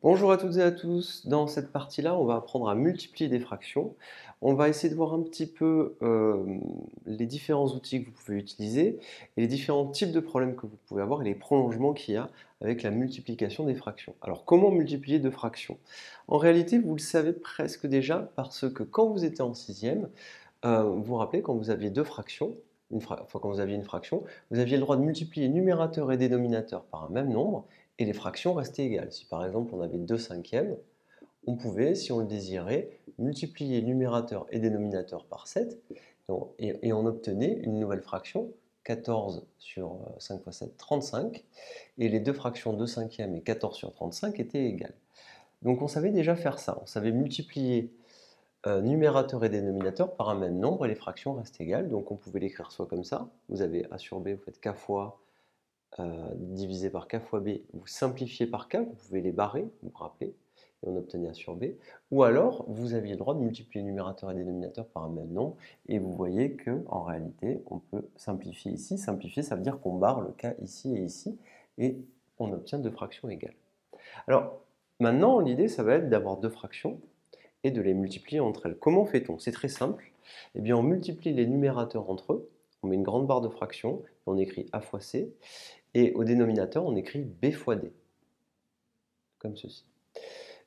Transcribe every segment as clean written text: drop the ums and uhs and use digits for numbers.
Bonjour à toutes et à tous. Dans cette partie-là, on va apprendre à multiplier des fractions. On va essayer de voir un petit peu les différents outils que vous pouvez utiliser et les différents types de problèmes que vous pouvez avoir et les prolongements qu'il y a avec la multiplication des fractions. Alors, comment multiplier deux fractions? En réalité, vous le savez presque déjà parce que quand vous étiez en sixième, vous vous rappelez quand vous aviez deux fractions, enfin quand vous aviez une fraction, vous aviez le droit de multiplier numérateur et dénominateur par un même nombre et les fractions restaient égales. Si par exemple on avait 2 cinquièmes, on pouvait, si on le désirait, multiplier numérateur et dénominateur par 7 et on obtenait une nouvelle fraction, 14 sur 5 fois 7, 35, et les deux fractions 2 cinquièmes et 14 sur 35 étaient égales. Donc on savait déjà faire ça, on savait multiplier numérateur et dénominateur par un même nombre et les fractions restent égales, donc on pouvait l'écrire soit comme ça, vous avez a sur b, vous faites k fois divisé par k fois b, vous simplifiez par k, vous pouvez les barrer, vous vous rappelez, et on obtenait a sur b, ou alors vous aviez le droit de multiplier numérateur et dénominateur par un même nombre, et vous voyez que en réalité on peut simplifier ici, simplifier ça veut dire qu'on barre le k ici, et on obtient deux fractions égales. Alors maintenant l'idée ça va être d'avoir deux fractions, et de les multiplier entre elles. Comment fait-on? C'est très simple. Eh bien, on multiplie les numérateurs entre eux, on met une grande barre de fraction, on écrit a fois c, et au dénominateur, on écrit b fois d, comme ceci.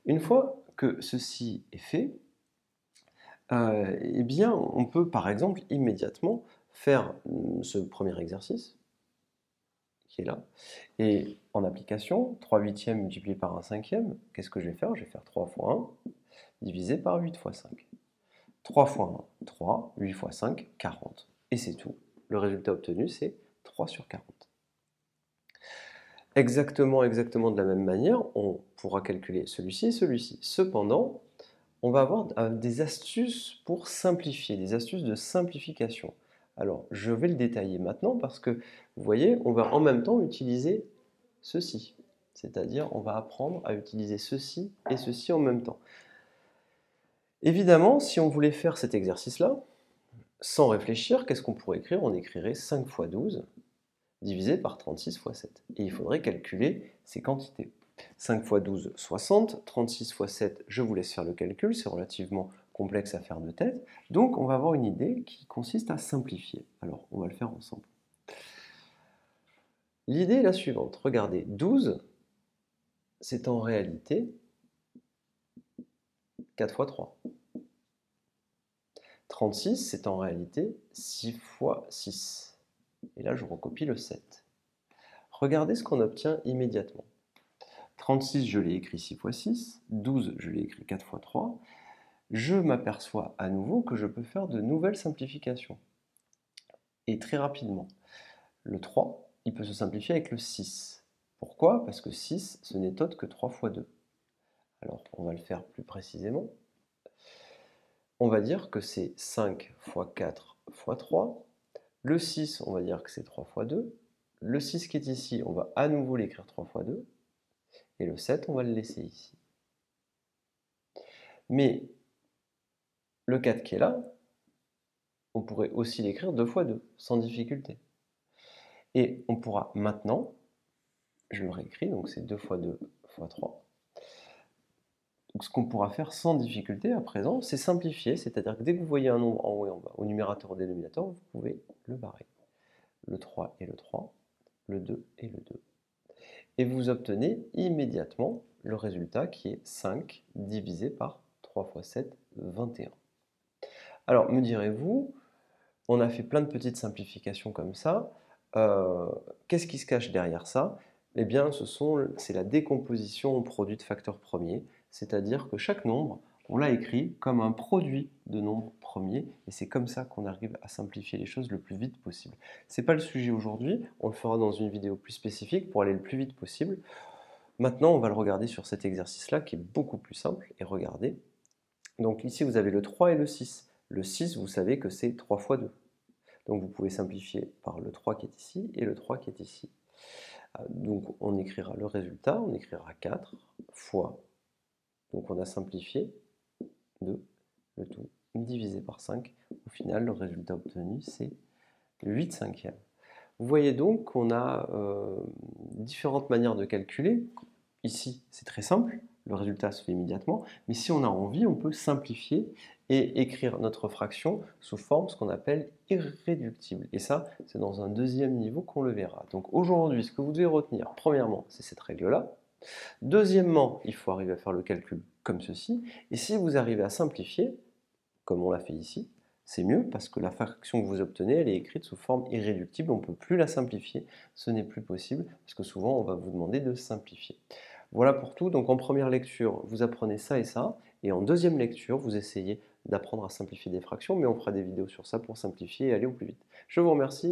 Une fois que ceci est fait, eh bien, on peut par exemple immédiatement faire ce premier exercice, qui est là, et en application, 3 huitièmes multiplié par 1 cinquième, qu'est-ce que je vais faire? Je vais faire 3 fois 1 divisé par 8 fois 5. 3 fois 1, 3, 8 fois 5, 40. Et c'est tout. Le résultat obtenu, c'est 3 sur 40. Exactement de la même manière, on pourra calculer celui-ci et celui-ci. Cependant, on va avoir des astuces pour simplifier, des astuces de simplification. Alors, je vais le détailler maintenant parce que, vous voyez, on va en même temps utiliser ceci. C'est-à-dire, on va apprendre à utiliser ceci et ceci en même temps. Évidemment, si on voulait faire cet exercice-là, sans réfléchir, qu'est-ce qu'on pourrait écrire? On écrirait 5 fois 12 divisé par 36 fois 7. Et il faudrait calculer ces quantités. 5 fois 12, 60. 36 fois 7, je vous laisse faire le calcul, c'est relativement complexe à faire de tête. Donc on va avoir une idée qui consiste à simplifier. Alors on va le faire ensemble. L'idée est la suivante. Regardez, 12, c'est en réalité 4 fois 3. 36, c'est en réalité 6 fois 6. Et là, je recopie le 7. Regardez ce qu'on obtient immédiatement. 36, je l'ai écrit 6 fois 6. 12, je l'ai écrit 4 fois 3. Je m'aperçois à nouveau que je peux faire de nouvelles simplifications. Et très rapidement. Le 3, il peut se simplifier avec le 6. Pourquoi? Parce que 6, ce n'est autre que 3 fois 2. Alors, on va le faire plus précisément. On va dire que c'est 5 fois 4 fois 3. Le 6, on va dire que c'est 3 fois 2. Le 6 qui est ici, on va à nouveau l'écrire 3 fois 2. Et le 7, on va le laisser ici. Mais le 4 qui est là, on pourrait aussi l'écrire 2 fois 2, sans difficulté. Et on pourra maintenant, je le réécris, donc c'est 2 fois 2 fois 3. Donc ce qu'on pourra faire sans difficulté à présent, c'est simplifier, c'est-à-dire que dès que vous voyez un nombre en haut et en bas, au numérateur ou au dénominateur, vous pouvez le barrer. Le 3 et le 3, le 2 et le 2. Et vous obtenez immédiatement le résultat qui est 5 divisé par 3 fois 7, 21. Alors, me direz-vous, on a fait plein de petites simplifications comme ça. Qu'est-ce qui se cache derrière ça? Eh bien, c'est la décomposition en produit de facteurs premiers, c'est-à-dire que chaque nombre, on l'a écrit comme un produit de nombres premiers, et c'est comme ça qu'on arrive à simplifier les choses le plus vite possible. Ce n'est pas le sujet aujourd'hui, on le fera dans une vidéo plus spécifique pour aller le plus vite possible. Maintenant, on va le regarder sur cet exercice-là qui est beaucoup plus simple, et regardez. Donc ici, vous avez le 3 et le 6. Le 6, vous savez que c'est 3 fois 2. Donc vous pouvez simplifier par le 3 qui est ici et le 3 qui est ici. Donc on écrira le résultat, on écrira 4 fois, donc on a simplifié 2, le tout divisé par 5. Au final, le résultat obtenu, c'est 8 cinquièmes. Vous voyez donc qu'on a différentes manières de calculer. Ici, c'est très simple. le résultat se fait immédiatement, mais si on a envie, on peut simplifier et écrire notre fraction sous forme ce qu'on appelle irréductible. Et ça, c'est dans un deuxième niveau qu'on le verra. Donc aujourd'hui, ce que vous devez retenir, premièrement, c'est cette règle-là. Deuxièmement, il faut arriver à faire le calcul comme ceci. Et si vous arrivez à simplifier, comme on l'a fait ici, c'est mieux parce que la fraction que vous obtenez, elle est écrite sous forme irréductible, on ne peut plus la simplifier, ce n'est plus possible parce que souvent on va vous demander de simplifier. Voilà pour tout, donc en première lecture, vous apprenez ça et ça, et en deuxième lecture, vous essayez d'apprendre à simplifier des fractions, mais on fera des vidéos sur ça pour simplifier et aller au plus vite. Je vous remercie.